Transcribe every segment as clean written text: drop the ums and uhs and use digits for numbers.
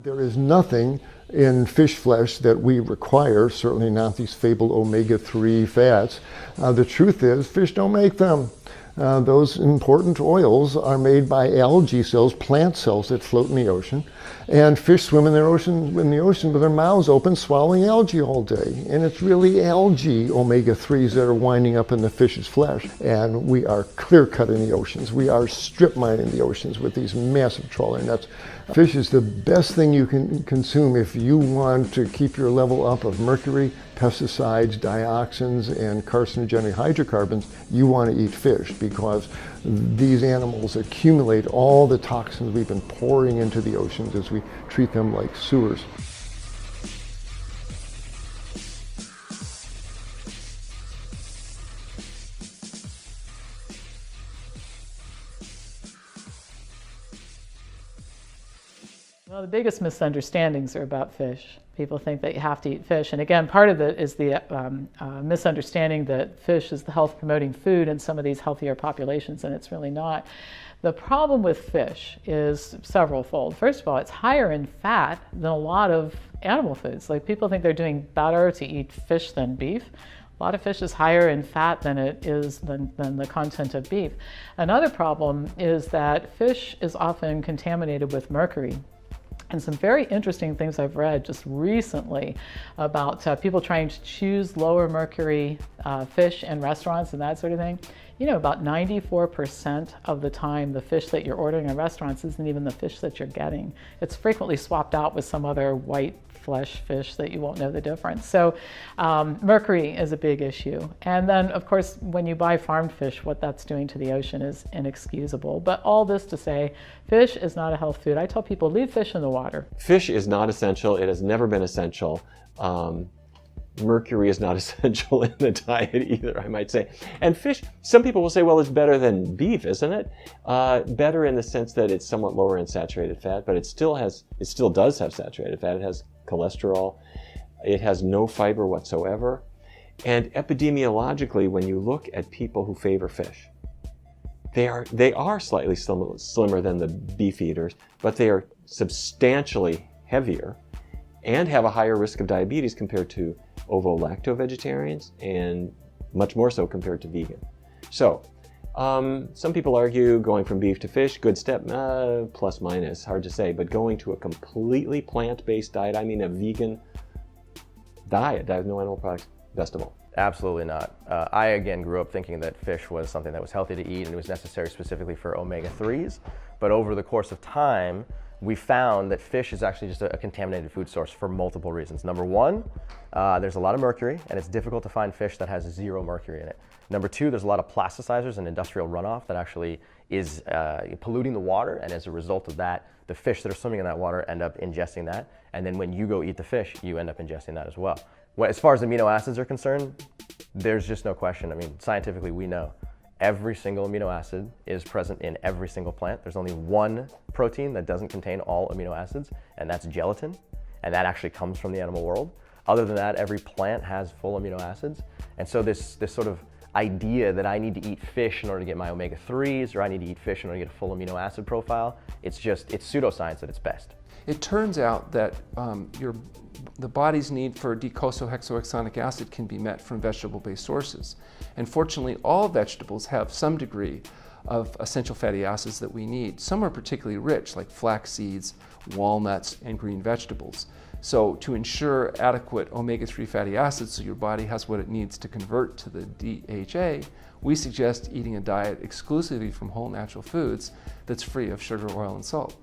There is nothing in fish flesh that we require, certainly not these fabled omega-3 fats. The truth is, fish don't make them. Those important oils are made by algae cells, plant cells that float in the ocean. And fish swim in the ocean with their mouths open, swallowing algae all day. And it's really algae omega-3s that are winding up in the fish's flesh. And we are clear-cutting the oceans. We are strip mining the oceans with these massive trawler nets. Fish is the best thing you can consume if you want to keep your level up of mercury, pesticides, dioxins, and carcinogenic hydrocarbons. You want to eat fish because these animals accumulate all the toxins we've been pouring into the oceans as we treat them like sewers. Well, the biggest misunderstandings are about fish. People think that you have to eat fish. And again, part of it is the misunderstanding that fish is the health-promoting food in some of these healthier populations, and it's really not. The problem with fish is several-fold. First of all, it's higher in fat than a lot of animal foods. Like, people think they're doing better to eat fish than beef. A lot of fish is higher in fat than it is than the content of beef. Another problem is that fish is often contaminated with mercury. And some very interesting things I've read just recently about people trying to choose lower mercury fish in restaurants and that sort of thing. You know, about 94% of the time the fish that you're ordering in restaurants isn't even the fish that you're getting. It's frequently swapped out with some other white flesh fish that you won't know the difference. So mercury is a big issue. And then, of course, when you buy farmed fish, what that's doing to the ocean is inexcusable. But all this to say, fish is not a health food. I tell people, leave fish in the water. Fish is not essential. It has never been essential. Mercury is not essential in the diet either, I might say. And fish, some people will say, well, it's better than beef, isn't it? Better in the sense that it's somewhat lower in saturated fat, but it still does have saturated fat. It has cholesterol. It has no fiber whatsoever. And epidemiologically, when you look at people who favor fish, they are slightly slimmer than the beef eaters, but they are substantially heavier and have a higher risk of diabetes compared to ovo-lacto vegetarians, and much more so compared to vegan. So some people argue going from beef to fish, good step, plus minus, hard to say, but going to a completely plant-based diet, I mean a vegan diet with no animal products, best of all. Absolutely not. I, again, grew up thinking that fish was something that was healthy to eat and it was necessary specifically for omega-3s, but over the course of time, we found that fish is actually just a contaminated food source for multiple reasons. Number one, there's a lot of mercury, and it's difficult to find fish that has zero mercury in it. Number two, there's a lot of plasticizers and industrial runoff that actually is polluting the water, and as a result of that, the fish that are swimming in that water end up ingesting that, and then when you go eat the fish, you end up ingesting that as well. As far as amino acids are concerned, there's just no question. I mean, scientifically, we know every single amino acid is present in every single plant. There's only one protein that doesn't contain all amino acids, and that's gelatin, and that actually comes from the animal world. Other than that, every plant has full amino acids, and so this sort of idea that I need to eat fish in order to get my omega-3s, or I need to eat fish in order to get a full amino acid profile, it's pseudoscience at its best. It turns out that the body's need for docosahexohexaonic acid can be met from vegetable-based sources. And fortunately, all vegetables have some degree of essential fatty acids that we need. Some are particularly rich, like flax seeds, walnuts, and green vegetables. So to ensure adequate omega-3 fatty acids so your body has what it needs to convert to the DHA, we suggest eating a diet exclusively from whole natural foods that's free of sugar, oil, and salt.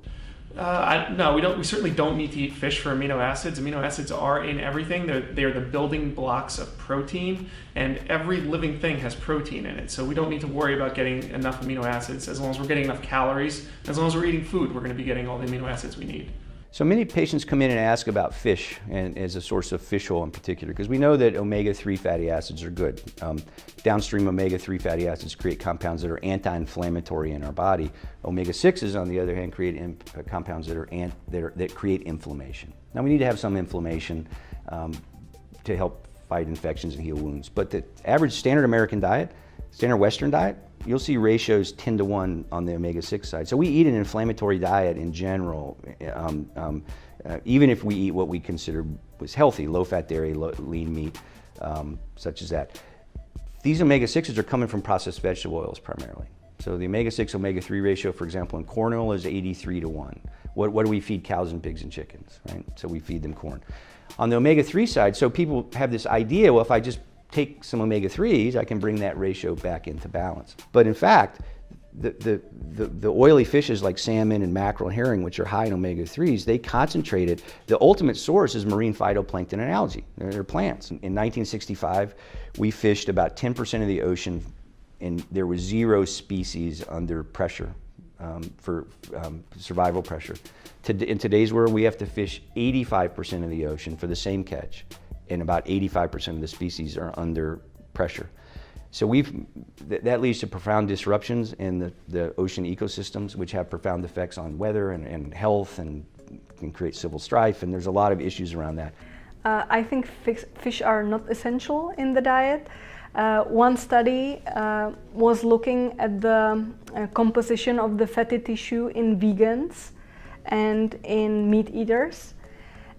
No, we don't. We certainly don't need to eat fish for amino acids. Amino acids are in everything. They're the building blocks of protein, and every living thing has protein in it. So we don't need to worry about getting enough amino acids. As long as we're getting enough calories, as long as we're eating food, we're going to be getting all the amino acids we need. So many patients come in and ask about fish and as a source of fish oil in particular, because we know that omega-3 fatty acids are good. Downstream omega-3 fatty acids create compounds that are anti-inflammatory in our body. Omega-6s, on the other hand, create compounds that create inflammation. Now we need to have some inflammation to help fight infections and heal wounds. But the average standard American diet, standard Western diet, you'll see ratios 10 to 1 on the omega-6 side. So we eat an inflammatory diet in general, even if we eat what we consider was healthy, low-fat dairy, lean meat, such as that. These omega-6s are coming from processed vegetable oils primarily. So the omega-6, omega-3 ratio, for example, in corn oil is 83 to 1. What do we feed cows and pigs and chickens, right? So we feed them corn. On the omega-3 side, so people have this idea, well, if I just take some omega-3s, I can bring that ratio back into balance. But in fact, the oily fishes like salmon and mackerel and herring, which are high in omega-3s, they concentrate it. The ultimate source is marine phytoplankton and algae. They're plants. In 1965, we fished about 10% of the ocean, and there was 0 species under pressure, for survival pressure. In today's world, we have to fish 85% of the ocean for the same catch, and about 85% of the species are under pressure. So that leads to profound disruptions in the ocean ecosystems, which have profound effects on weather and health, and can create civil strife, and there's a lot of issues around that. I think fish are not essential in the diet. One study was looking at the composition of the fatty tissue in vegans and in meat eaters,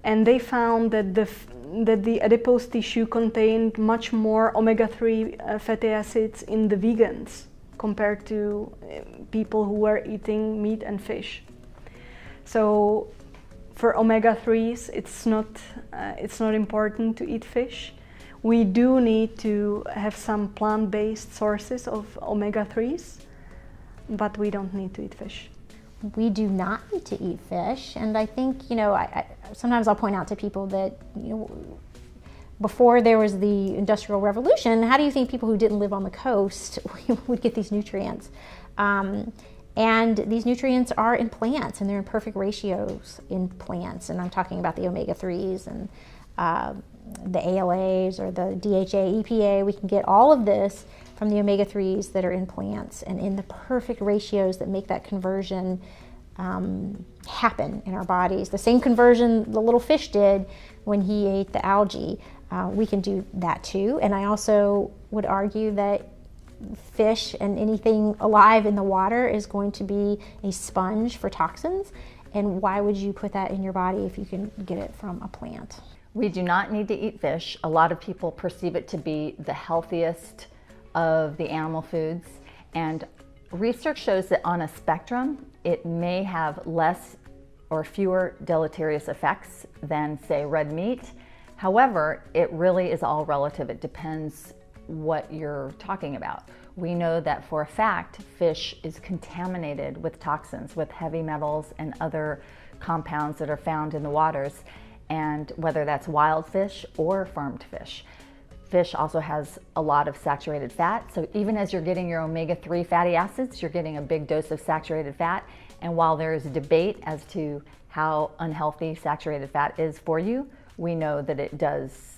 and they found that the adipose tissue contained much more omega-3 fatty acids in the vegans compared to people who were eating meat and fish. So for omega-3s, it's not important to eat fish. We do need to have some plant-based sources of omega-3s, but we don't need to eat fish. We do not need to eat fish, and I think, sometimes I'll point out to people that, before there was the Industrial Revolution, how do you think people who didn't live on the coast would get these nutrients? And these nutrients are in plants, and they're in perfect ratios in plants, and I'm talking about the omega-3s and the ALAs or the DHA, EPA. We can get all of this from the omega-3s that are in plants and in the perfect ratios that make that conversion happen in our bodies. The same conversion the little fish did when he ate the algae. We can do that too. And I also would argue that fish and anything alive in the water is going to be a sponge for toxins. And why would you put that in your body if you can get it from a plant? We do not need to eat fish. A lot of people perceive it to be the healthiest of the animal foods, and research shows that on a spectrum it may have less or fewer deleterious effects than, say, red meat. However, it really is all relative. It depends what you're talking about. We know that for a fact fish is contaminated with toxins, with heavy metals and other compounds that are found in the waters, and whether that's wild fish or farmed fish. Fish also has a lot of saturated fat, so even as you're getting your omega-3 fatty acids, you're getting a big dose of saturated fat. And while there is a debate as to how unhealthy saturated fat is for you, we know that it does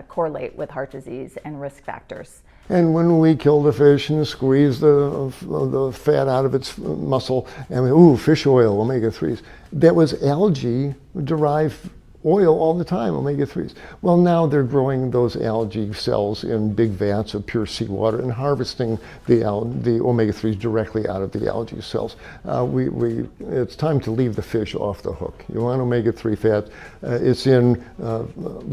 correlate with heart disease and risk factors. And when we kill the fish and squeeze the fat out of its muscle, and ooh, fish oil, omega-3s, that was algae-derived oil all the time, omega-3s. Well, now they're growing those algae cells in big vats of pure seawater and harvesting the omega-3s directly out of the algae cells. It's time to leave the fish off the hook. You want omega-3 fat, it's in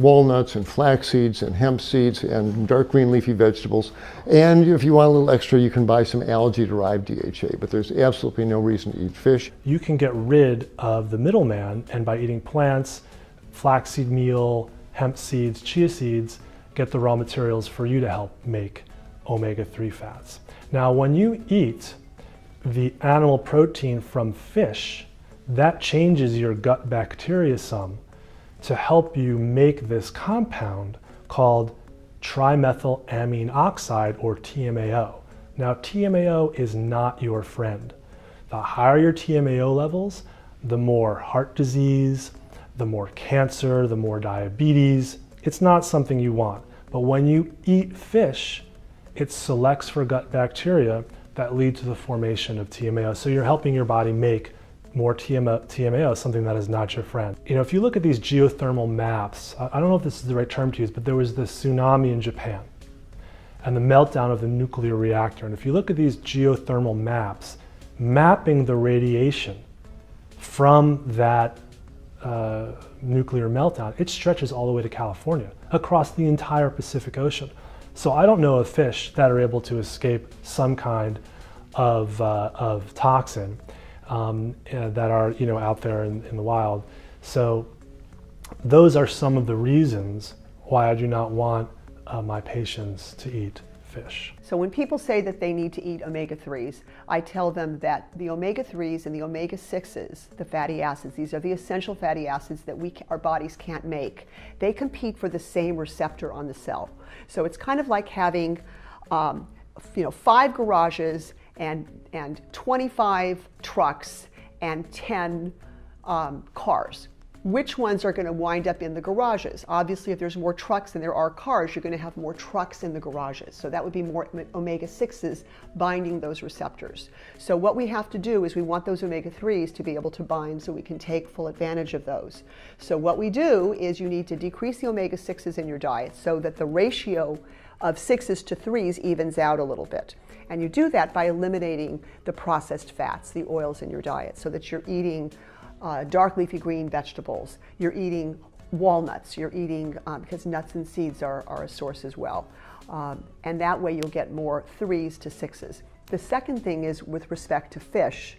walnuts and flax seeds and hemp seeds and dark green leafy vegetables. And if you want a little extra, you can buy some algae-derived DHA, but there's absolutely no reason to eat fish. You can get rid of the middleman, and by eating plants, flaxseed meal, hemp seeds, chia seeds, get the raw materials for you to help make omega-3 fats. Now, when you eat the animal protein from fish, that changes your gut bacteria some to help you make this compound called trimethylamine oxide, or TMAO. Now, TMAO is not your friend. The higher your TMAO levels, the more heart disease, the more cancer, the more diabetes. It's not something you want. But when you eat fish, it selects for gut bacteria that lead to the formation of TMAO. So you're helping your body make more TMAO, something that is not your friend. If you look at these geothermal maps, I don't know if this is the right term to use, but there was this tsunami in Japan. and the meltdown of the nuclear reactor. And if you look at these geothermal maps, mapping the radiation from that nuclear meltdown, it stretches all the way to California, across the entire Pacific Ocean. So I don't know of fish that are able to escape some kind of toxin that are out there in the wild. So those are some of the reasons why I do not want my patients to eat fish. So when people say that they need to eat omega-3s, I tell them that the omega-3s and the omega-6s, the fatty acids, these are the essential fatty acids that our bodies can't make. They compete for the same receptor on the cell. So it's kind of like having 5 garages and 25 trucks and 10 cars. Which ones are going to wind up in the garages? Obviously, if there's more trucks than there are cars, you're going to have more trucks in the garages. So that would be more omega-6s binding those receptors. So what we have to do is we want those omega-3s to be able to bind so we can take full advantage of those. So what we do is you need to decrease the omega-6s in your diet so that the ratio of 6s to 3s evens out a little bit. And you do that by eliminating the processed fats, the oils in your diet, so that you're eating dark leafy green vegetables, you're eating walnuts, you're eating, because nuts and seeds are a source as well. And that way you'll get more 3s to 6s. The second thing is with respect to fish.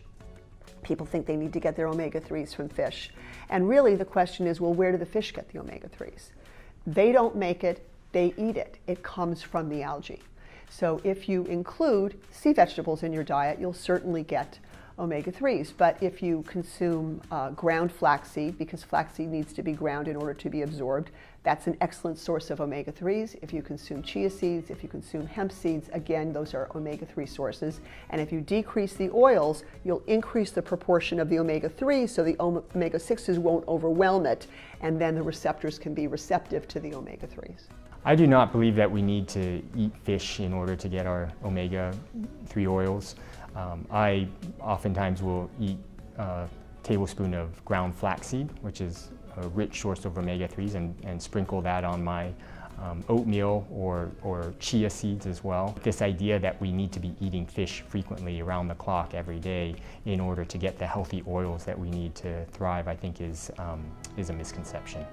People think they need to get their omega-3s from fish. And really the question is, well, where do the fish get the omega-3s? They don't make it, they eat it. It comes from the algae. So if you include sea vegetables in your diet, you'll certainly get omega-3s. But if you consume ground flaxseed, because flaxseed needs to be ground in order to be absorbed, that's an excellent source of omega-3s. If you consume chia seeds, if you consume hemp seeds, again, those are omega-3 sources. And if you decrease the oils, you'll increase the proportion of the omega-3s so the omega-6s won't overwhelm it, and then the receptors can be receptive to the omega-3s. I do not believe that we need to eat fish in order to get our omega-3 oils. I oftentimes will eat a tablespoon of ground flaxseed, which is a rich source of omega-3s, and sprinkle that on my oatmeal or chia seeds as well. This idea that we need to be eating fish frequently around the clock every day in order to get the healthy oils that we need to thrive, I think is a misconception.